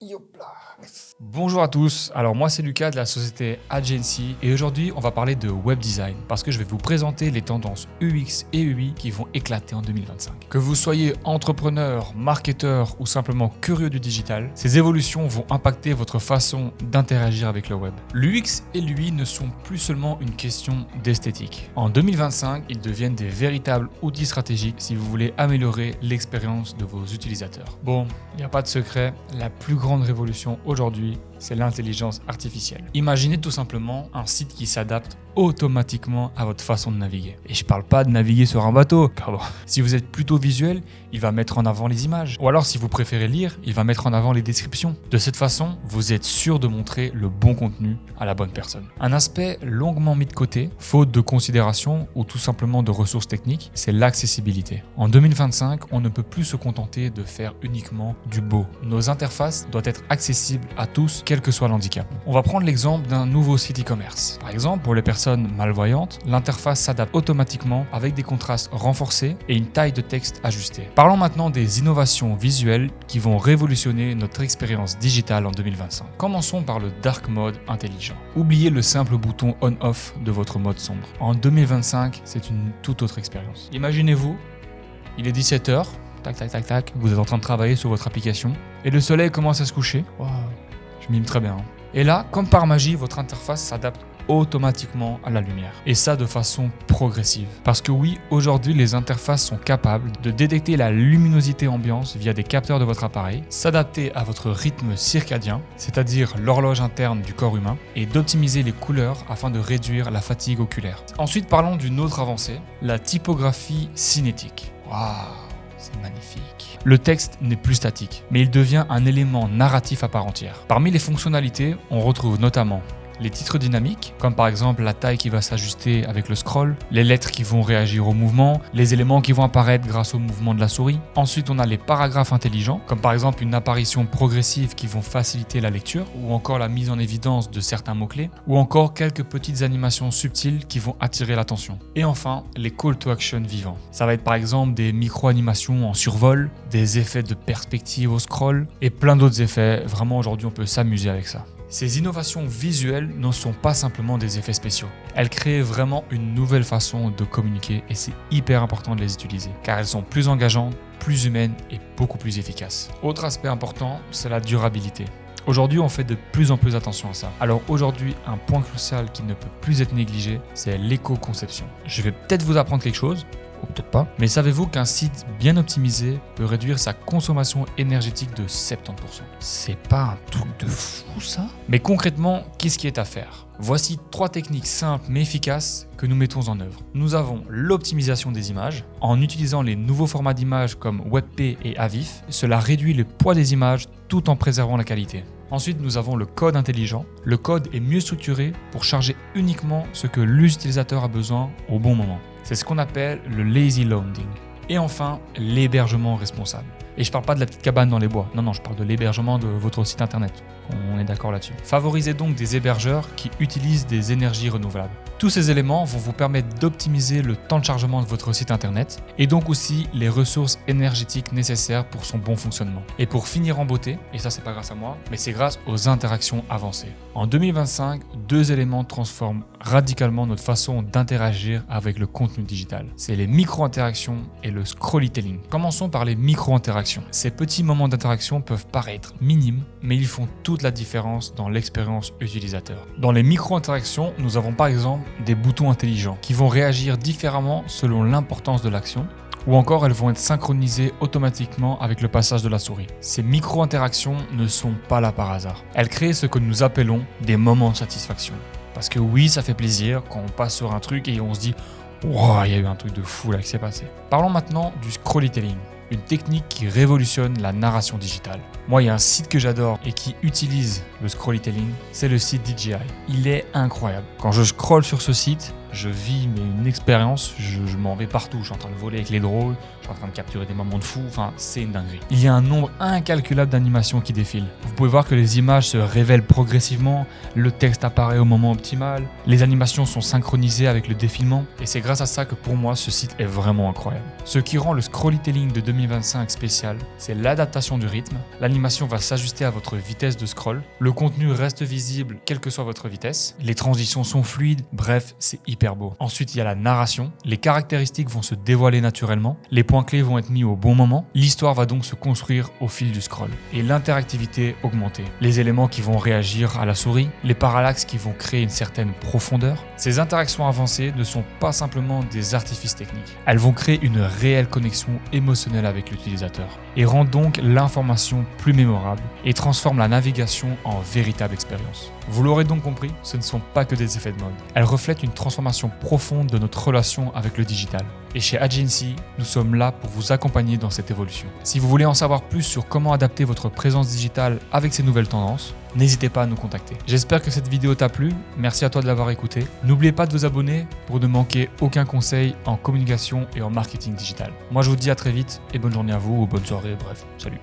Yopla. Bonjour à tous, alors moi c'est Lucas de la société Agency et aujourd'hui on va parler de web design parce que je vais vous présenter les tendances UX et UI qui vont éclater en 2025. Que vous soyez entrepreneur, marketeur ou simplement curieux du digital, ces évolutions vont impacter votre façon d'interagir avec le web. L'UX et l'UI ne sont plus seulement une question d'esthétique. En 2025, ils deviennent des véritables outils stratégiques si vous voulez améliorer l'expérience de vos utilisateurs. Bon, il n'y a pas de secret, la plus grande révolution aujourd'hui, c'est l'intelligence artificielle. Imaginez tout simplement un site qui s'adapte automatiquement à votre façon de naviguer. Et je parle pas de naviguer sur un bateau, pardon. Si vous êtes plutôt visuel, il va mettre en avant les images. Ou alors si vous préférez lire, il va mettre en avant les descriptions. De cette façon, vous êtes sûr de montrer le bon contenu à la bonne personne. Un aspect longuement mis de côté, faute de considération ou tout simplement de ressources techniques, c'est l'accessibilité. En 2025, on ne peut plus se contenter de faire uniquement du beau. Nos interfaces doivent être accessibles à tous, quel que soit l'handicap. On va prendre l'exemple d'un nouveau site e-commerce. Par exemple, pour les personnes malvoyantes, l'interface s'adapte automatiquement avec des contrastes renforcés et une taille de texte ajustée. Parlons maintenant des innovations visuelles qui vont révolutionner notre expérience digitale en 2025. Commençons par le dark mode intelligent. Oubliez le simple bouton on-off de votre mode sombre. En 2025, c'est une toute autre expérience. Imaginez-vous, il est 17h, tac tac tac tac, vous êtes en train de travailler sur votre application et le soleil commence à se coucher. Wow. Je mime très bien. Et là, comme par magie, votre interface s'adapte automatiquement à la lumière. Et ça de façon progressive. Parce que oui, aujourd'hui, les interfaces sont capables de détecter la luminosité ambiante via des capteurs de votre appareil, s'adapter à votre rythme circadien, c'est-à-dire l'horloge interne du corps humain, et d'optimiser les couleurs afin de réduire la fatigue oculaire. Ensuite, parlons d'une autre avancée, la typographie cinétique. Waouh! C'est magnifique. Le texte n'est plus statique, mais il devient un élément narratif à part entière. Parmi les fonctionnalités, on retrouve notamment les titres dynamiques, comme par exemple la taille qui va s'ajuster avec le scroll, les lettres qui vont réagir au mouvement, les éléments qui vont apparaître grâce au mouvement de la souris. Ensuite, on a les paragraphes intelligents, comme par exemple une apparition progressive qui vont faciliter la lecture, ou encore la mise en évidence de certains mots-clés, ou encore quelques petites animations subtiles qui vont attirer l'attention. Et enfin, les call to action vivants. Ça va être par exemple des micro-animations en survol, des effets de perspective au scroll, et plein d'autres effets. Vraiment, aujourd'hui, on peut s'amuser avec ça. Ces innovations visuelles ne sont pas simplement des effets spéciaux. Elles créent vraiment une nouvelle façon de communiquer et c'est hyper important de les utiliser car elles sont plus engageantes, plus humaines et beaucoup plus efficaces. Autre aspect important, c'est la durabilité. Aujourd'hui, on fait de plus en plus attention à ça. Alors aujourd'hui, un point crucial qui ne peut plus être négligé, c'est l'éco-conception. Je vais peut-être vous apprendre quelque chose, ou peut-être pas, mais savez-vous qu'un site bien optimisé peut réduire sa consommation énergétique de 70%? C'est pas un truc de fou ça? Mais concrètement, qu'est-ce qui est à faire? Voici 3 techniques simples mais efficaces que nous mettons en œuvre. Nous avons l'optimisation des images. En utilisant les nouveaux formats d'images comme WebP et AVIF, cela réduit le poids des images tout en préservant la qualité. Ensuite, nous avons le code intelligent. Le code est mieux structuré pour charger uniquement ce que l'utilisateur a besoin au bon moment. C'est ce qu'on appelle le lazy loading. Et enfin, l'hébergement responsable. Et je parle pas de la petite cabane dans les bois. Non, je parle de l'hébergement de votre site internet. On est d'accord là-dessus. Favorisez donc des hébergeurs qui utilisent des énergies renouvelables. Tous ces éléments vont vous permettre d'optimiser le temps de chargement de votre site internet et donc aussi les ressources énergétiques nécessaires pour son bon fonctionnement. Et pour finir en beauté, et ça c'est pas grâce à moi, mais c'est grâce aux interactions avancées. En 2025, 2 éléments transforment radicalement notre façon d'interagir avec le contenu digital. C'est les micro-interactions et le scrollytelling. Commençons par les micro-interactions. Ces petits moments d'interaction peuvent paraître minimes, mais ils font toute la différence dans l'expérience utilisateur. Dans les micro-interactions, nous avons par exemple des boutons intelligents qui vont réagir différemment selon l'importance de l'action, ou encore elles vont être synchronisées automatiquement avec le passage de la souris. Ces micro-interactions ne sont pas là par hasard. Elles créent ce que nous appelons des moments de satisfaction. Parce que oui, ça fait plaisir quand on passe sur un truc et on se dit « Wow, il y a eu un truc de fou là qui s'est passé ». Parlons maintenant du scrollytelling. Une technique qui révolutionne la narration digitale. Moi, il y a un site que j'adore et qui utilise le scrollytelling, c'est le site DJI. Il est incroyable. Quand je scrolle sur ce site, je vis une expérience, je m'en vais partout, je suis en train de voler avec les drones, je suis en train de capturer des moments de fou, enfin c'est une dinguerie. Il y a un nombre incalculable d'animations qui défilent. Vous pouvez voir que les images se révèlent progressivement, le texte apparaît au moment optimal, les animations sont synchronisées avec le défilement, et c'est grâce à ça que pour moi ce site est vraiment incroyable. Ce qui rend le Scrollytelling de 2025 spécial, c'est l'adaptation du rythme, l'animation va s'ajuster à votre vitesse de scroll, le contenu reste visible quelle que soit votre vitesse, les transitions sont fluides, bref, c'est hyper beau. Ensuite, il y a la narration, les caractéristiques vont se dévoiler naturellement, les points clés vont être mis au bon moment, l'histoire va donc se construire au fil du scroll, et l'interactivité augmenter. Les éléments qui vont réagir à la souris, les parallaxes qui vont créer une certaine profondeur. Ces interactions avancées ne sont pas simplement des artifices techniques, elles vont créer une réelle connexion émotionnelle avec l'utilisateur, et rendent donc l'information plus mémorable, et transforment la navigation en véritable expérience. Vous l'aurez donc compris, ce ne sont pas que des effets de mode. Elles reflètent une transformation profonde de notre relation avec le digital. Et chez Agency, nous sommes là pour vous accompagner dans cette évolution. Si vous voulez en savoir plus sur comment adapter votre présence digitale avec ces nouvelles tendances, n'hésitez pas à nous contacter. J'espère que cette vidéo t'a plu, merci à toi de l'avoir écoutée. N'oubliez pas de vous abonner pour ne manquer aucun conseil en communication et en marketing digital. Moi je vous dis à très vite et bonne journée à vous ou bonne soirée, bref, salut.